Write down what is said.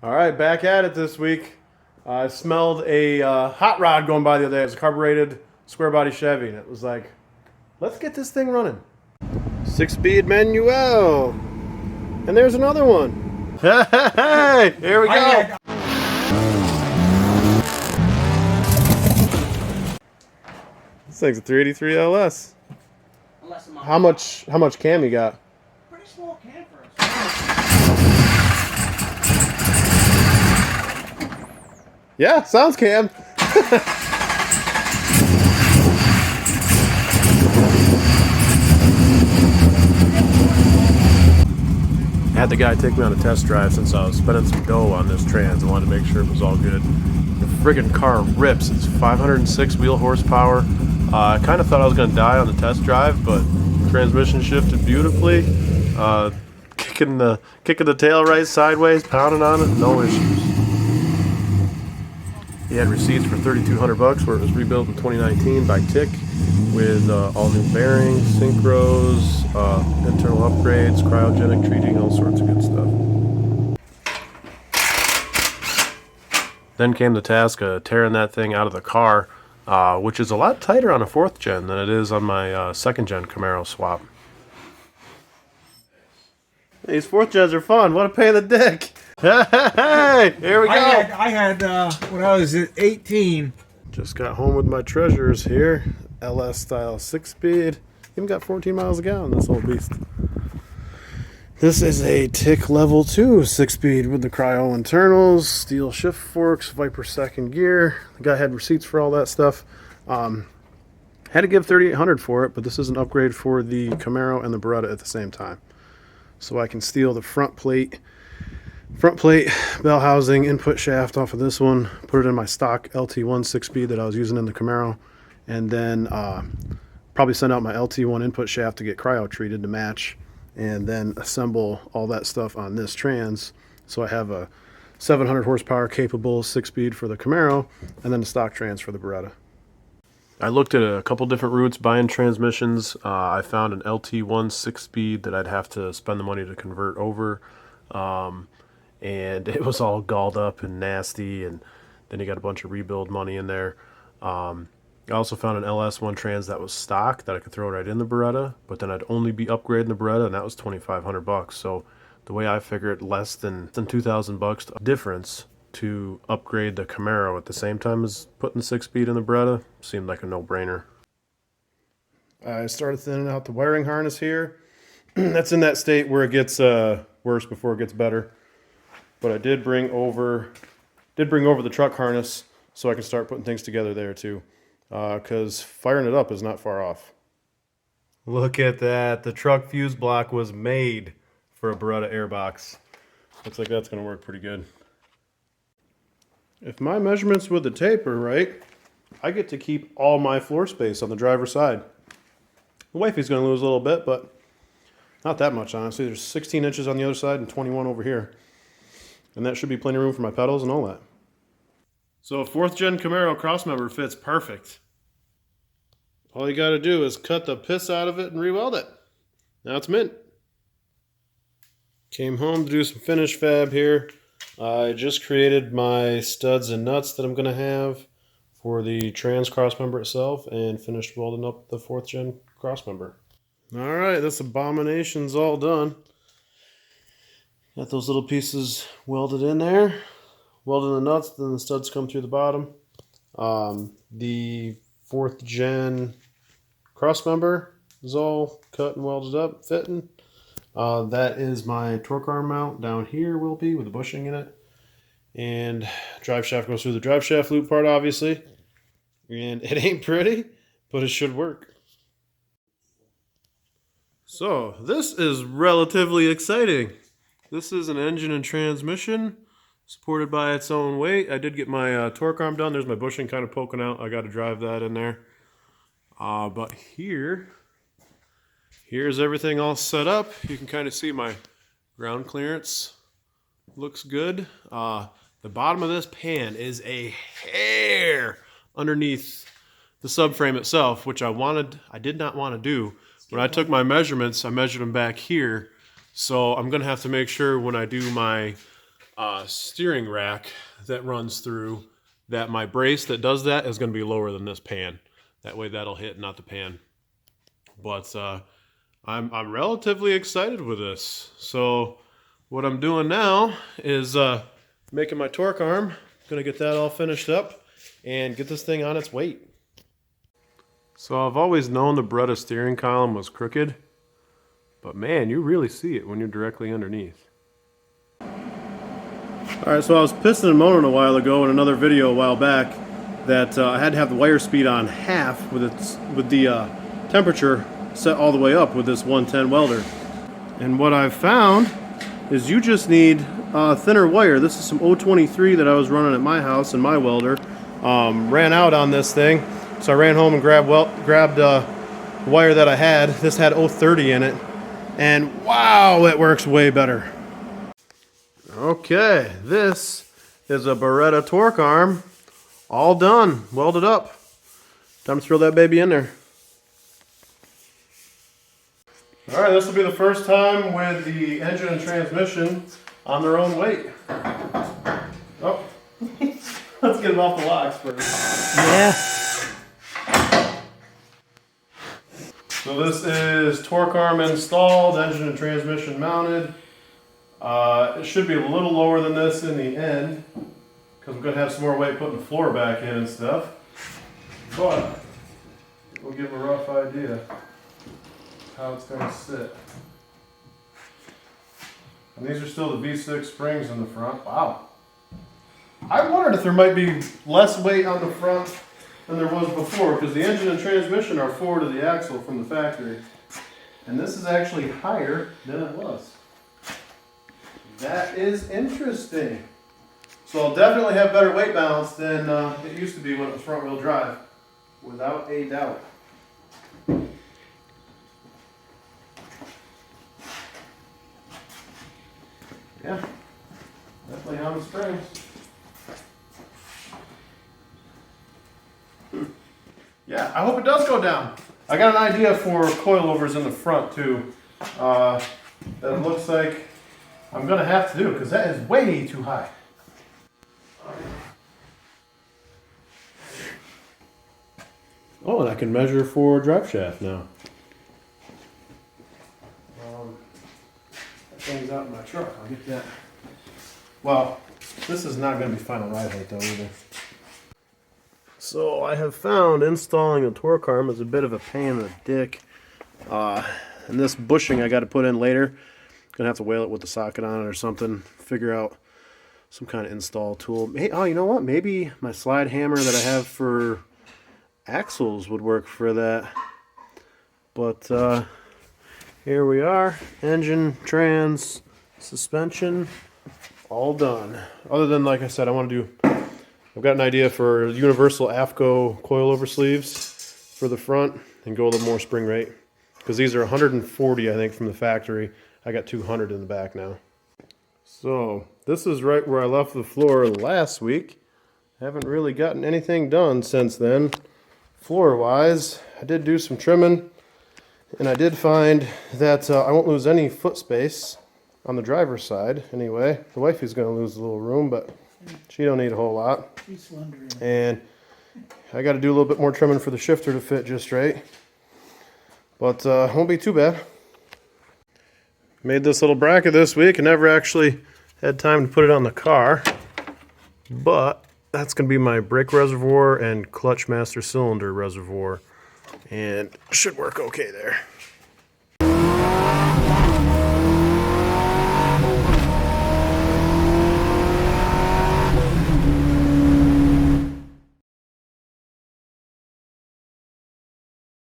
All right, back at it this week. I smelled a hot rod going by the other day. It was a carbureted square body Chevy, and it was like, let's get this thing running. 6-speed manual. And there's another one. Hey, here we go. This thing's a 383 LS. How much cam you got? Pretty small cam for us. Yeah, sounds cam. I had the guy take me on a test drive since I was spending some dough on this trans. I wanted to make sure it was all good. The friggin' car rips. It's 506 wheel horsepower. I kind of thought I was going to die on the test drive, but transmission shifted beautifully. Kicking the tail right sideways, pounding on it, no issues. He had receipts for $3,200 where it was rebuilt in 2019 by Tick with all new bearings, synchros, internal upgrades, cryogenic treating, all sorts of good stuff. Then came the task of tearing that thing out of the car, which is a lot tighter on a 4th gen than it is on my 2nd gen Camaro swap. These 4th gens are fun. What a pain in the dick. Hey, here we go. I had when I was at 18. Just got home with my treasures here. LS style 6-speed. Even got 14 miles a gallon, this old beast. This is a Tick level 2 6-speed with the cryo internals, steel shift forks, Viper 2nd gear. The guy had receipts for all that stuff. Had to give $3,800 for it, but this is an upgrade for the Camaro and the Beretta at the same time. So I can steal the front plate, bell housing, input shaft off of this one, put it in my stock LT1 6-speed that I was using in the Camaro, and then probably send out my LT1 input shaft to get cryo treated to match, and then assemble all that stuff on this trans. So I have a 700 horsepower capable 6-speed for the Camaro, and then the stock trans for the Beretta. I looked at a couple different routes buying transmissions. I found an LT1 6-speed that I'd have to spend the money to convert over. And it was all galled up and nasty, and then you got a bunch of rebuild money in there. I also found an LS1 trans that was stock that I could throw right in the Beretta, but then I'd only be upgrading the Beretta, and that was $2,500. So the way I figured, less than $2,000 difference to upgrade the Camaro at the same time as putting 6-speed in the Beretta seemed like a no-brainer. I started thinning out the wiring harness here. That's in that state where it gets worse before it gets better. But I did bring over the truck harness so I can start putting things together there too. Because firing it up is not far off. Look at that. The truck fuse block was made for a Beretta airbox. Looks like that's going to work pretty good. If my measurements with the tape are right, I get to keep all my floor space on the driver's side. The wifey's going to lose a little bit, but not that much, honestly. There's 16 inches on the other side and 21 over here. And that should be plenty of room for my pedals and all that. So a 4th gen Camaro Crossmember fits perfect. All you got to do is cut the piss out of it and re-weld it. Now it's mint. Came home to do some finish fab here. I just created my studs and nuts that I'm going to have for the trans Crossmember itself and finished welding up the 4th gen Crossmember. Alright, this abomination's all done. Got those little pieces welded in there. Welding the nuts, then the studs come through the bottom. The 4th gen Crossmember is all cut and welded up, fitting. That is my torque arm mount down here will be with the bushing in it. And drive shaft goes through the drive shaft loop part, obviously. And it ain't pretty, but it should work. So this is relatively exciting. This is an engine and transmission supported by its own weight. I did get my torque arm done. There's my bushing kind of poking out. I got to drive that in there. But here's everything all set up. You can kind of see my ground clearance looks good. The bottom of this pan is a hair underneath the subframe itself, which I did not want to do. When I took my measurements, I measured them back here. So I'm going to have to make sure when I do my steering rack that runs through, that my brace that does that is going to be lower than this pan. That way that'll hit, not the pan. But I'm relatively excited with this. So what I'm doing now is making my torque arm. Gonna get that all finished up and get this thing on its weight. So I've always known the Beretta steering column was crooked, but man, you really see it when you're directly underneath. Alright, so I was pissing and moaning a while ago in another video a while back that I had to have the wire speed on half with the temperature set all the way up with this 110 welder. And what I've found is you just need thinner wire. This is some 023 that I was running at my house and my welder. Ran out on this thing, so I ran home and grabbed wire that I had. This had 030 in it, and wow, it works way better. Okay, this is a Beretta torque arm, all done, welded up. Time to throw that baby in there. All right, this will be the first time with the engine and transmission on their own weight. Oh, let's get it off the locks first. Yeah. So this is torque arm installed, engine and transmission mounted. It should be a little lower than this in the end, because I'm going to have some more weight putting the floor back in and stuff. But we'll give a rough idea how it's going to sit. And these are still the V6 springs in the front. Wow. I wondered if there might be less weight on the front than there was before, because the engine and transmission are forward of the axle from the factory. And this is actually higher than it was. That is interesting. So I'll definitely have better weight balance than it used to be when it was front wheel drive, without a doubt. Yeah, definitely on the springs. Yeah, I hope it does go down. I got an idea for coilovers in the front too. That it looks like I'm gonna have to do, because that is way too high. Oh, and I can measure for drive shaft now. That thing's out in my truck. I'll get that. Well, this is not going to be final ride height though either. So I have found installing a torque arm is a bit of a pain in the dick. And this bushing I got to put in later. Gonna have to whale it with the socket on it or something. Figure out some kind of install tool. Hey, oh, you know what? Maybe my slide hammer that I have for axles would work for that. But here we are. Engine, trans, suspension, all done. Other than, like I said, I've got an idea for universal AFCO coilover sleeves for the front and go a little more spring rate. Because these are 140, I think, from the factory. I got 200 in the back now. So this is right where I left the floor last week. Haven't really gotten anything done since then. Floor wise, I did do some trimming, and I did find that I won't lose any foot space on the driver's side anyway. The wifey's going to lose a little room, but she don't need a whole lot. And I got to do a little bit more trimming for the shifter to fit just right. But it won't be too bad. Made this little bracket this week and never actually had time to put it on the car. But that's going to be my brake reservoir and clutch master cylinder reservoir. And should work okay there.